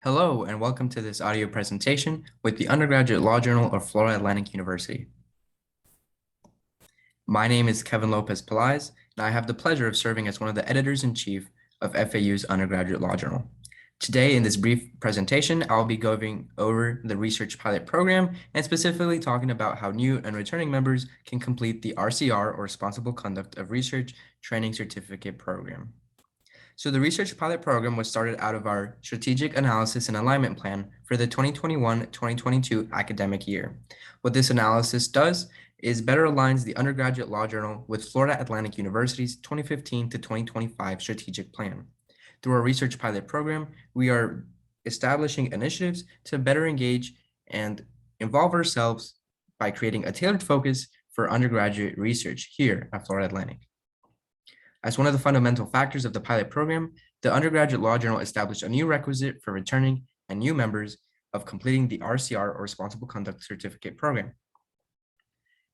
Hello, and welcome to this audio presentation with the Undergraduate Law Journal of Florida Atlantic University. My name is Kevin Lopez Pelaez, and I have the pleasure of serving as one of the editors-in-chief of FAU's Undergraduate Law Journal. Today, in this brief presentation, I'll be going over the research pilot program and specifically talking about how new and returning members can complete the RCR, or Responsible Conduct of Research Training Certificate program. So the research pilot program was started out of our strategic analysis and alignment plan for the 2021-2022 academic year. What this analysis does is better aligns the Undergraduate Law Journal with Florida Atlantic University's 2015 to 2025 strategic plan. Through our research pilot program, we are establishing initiatives to better engage and involve ourselves by creating a tailored focus for undergraduate research here at Florida Atlantic. As one of the fundamental factors of the pilot program, the Undergraduate Law Journal established a new requisite for returning and new members of completing the RCR, or Responsible Conduct Certificate program.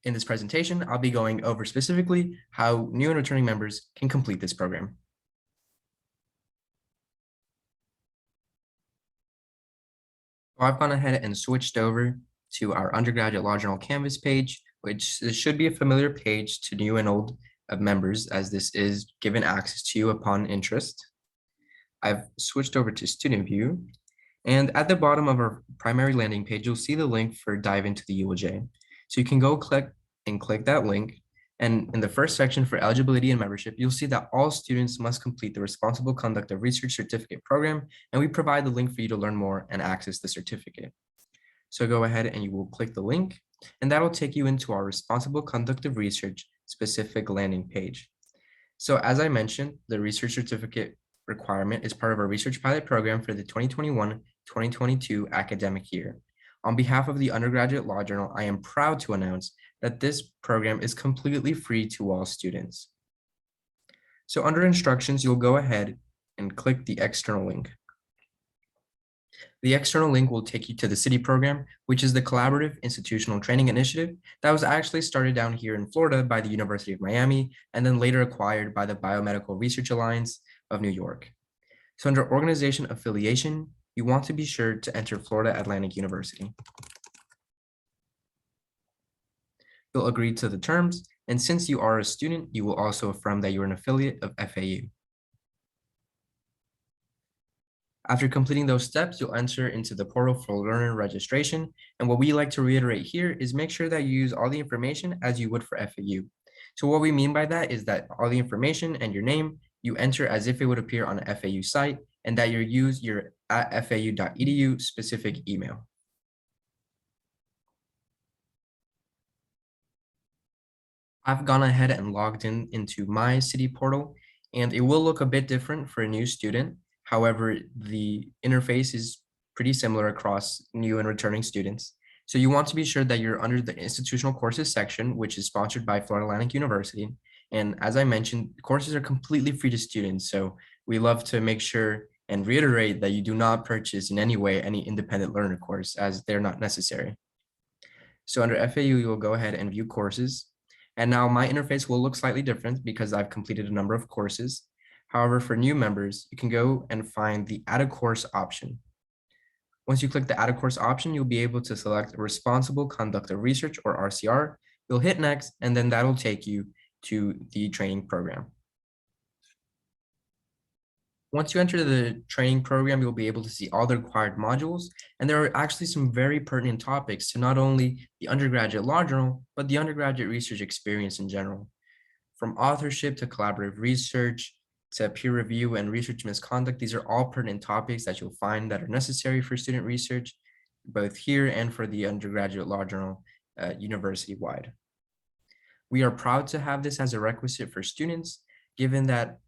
In this presentation, I'll be going over specifically how new and returning members can complete this program. So I've gone ahead and switched over to our Undergraduate Law Journal Canvas page, which should be a familiar page to new and old of members, as this is given access to you upon interest. I've switched over to Student View, and at the bottom of our primary landing page, you'll see the link for Dive into the ULJ. So you can go click that link, and in the first section for eligibility and membership, you'll see that all students must complete the Responsible Conduct of Research Certificate program, and we provide the link for you to learn more and access the certificate. So go ahead and you will click the link, and that'll take you into our Responsible Conduct of Research specific landing page. So as I mentioned, the research certificate requirement is part of our research pilot program for the 2021-2022 academic year. On behalf of the Undergraduate Law Journal, I am proud to announce that this program is completely free to all students. So under instructions, you'll go ahead and click the external link. The external link will take you to the CITY program, which is the Collaborative Institutional Training Initiative that was actually started down here in Florida by the University of Miami and then later acquired by the Biomedical Research Alliance of New York. So under organization affiliation, you want to be sure to enter Florida Atlantic University. You'll agree to the terms, and since you are a student, you will also affirm that you're an affiliate of FAU. After completing those steps, you'll enter into the portal for learner registration. And what we like to reiterate here is make sure that you use all the information as you would for FAU. So what we mean by that is that all the information and your name, you enter as if it would appear on a FAU site, and that you use your @fau.edu specific email. I've gone ahead and logged into my CITY portal, and it will look a bit different for a new student. However, the interface is pretty similar across new and returning students. So you want to be sure that you're under the institutional courses section, which is sponsored by Florida Atlantic University. And as I mentioned, courses are completely free to students. So we love to make sure and reiterate that you do not purchase in any way any independent learner course, as they're not necessary. So under FAU, you'll go ahead and view courses. And now my interface will look slightly different because I've completed a number of courses. However, for new members, you can go and find the Add a Course option. Once you click the Add a Course option, you'll be able to select Responsible Conduct of Research, or RCR. You'll hit Next, and then that'll take you to the training program. Once you enter the training program, you'll be able to see all the required modules, and there are actually some very pertinent topics to not only the Undergraduate Law Journal, but the undergraduate research experience in general. From authorship to collaborative research, to peer review and research misconduct, these are all pertinent topics that you'll find that are necessary for student research, both here and for the Undergraduate Law Journal university-wide. We are proud to have this as a requisite for students, given that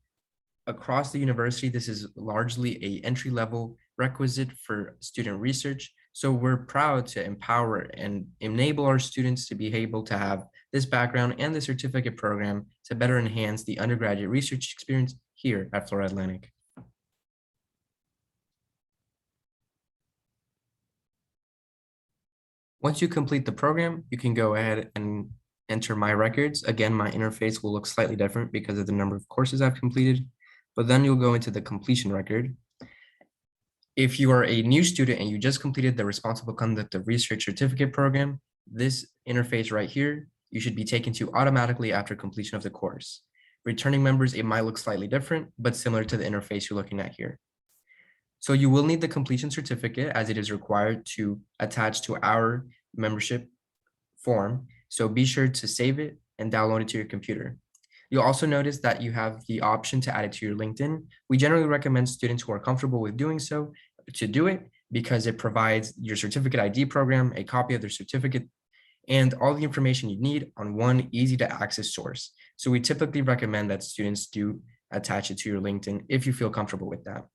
across the university, this is largely an entry-level requisite for student research. So we're proud to empower and enable our students to be able to have this background and the certificate program to better enhance the undergraduate research experience here at Florida Atlantic. Once you complete the program, you can go ahead and enter my records. Again, my interface will look slightly different because of the number of courses I've completed, but then you'll go into the completion record. If you are a new student and you just completed the Responsible Conduct of Research Certificate program, this interface right here, you should be taken to automatically after completion of the course. Returning members, it might look slightly different, but similar to the interface you're looking at here. So you will need the completion certificate as it is required to attach to our membership form. So be sure to save it and download it to your computer. You'll also notice that you have the option to add it to your LinkedIn. We generally recommend students who are comfortable with doing so to do it because it provides your certificate ID program, a copy of their certificate, and all the information you need on one easy to access source. So we typically recommend that students do attach it to your LinkedIn if you feel comfortable with that.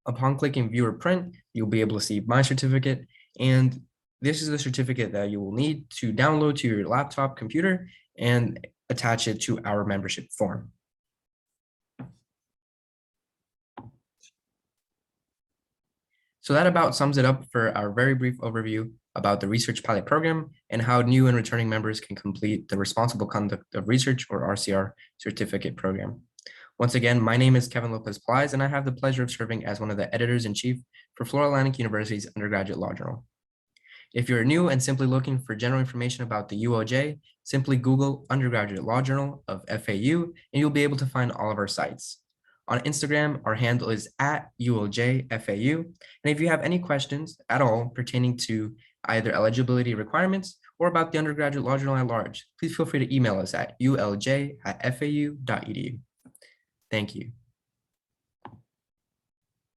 Upon clicking view or print, you'll be able to see my certificate, and this is the certificate that you will need to download to your laptop computer and attach it to our membership form. So that about sums it up for our very brief overview about the Research Pilot Program and how new and returning members can complete the Responsible Conduct of Research, or RCR, certificate program. Once again, my name is Kevin Lopez-Plies, and I have the pleasure of serving as one of the editors-in-chief for Florida Atlantic University's Undergraduate Law Journal. If you're new and simply looking for general information about the ULJ, simply Google Undergraduate Law Journal of FAU, and you'll be able to find all of our sites. On Instagram, our handle is @ULJFAU. And if you have any questions at all pertaining to either eligibility requirements or about the Undergraduate Law Journal at large, please feel free to email us at ulj@fau.edu. Thank you.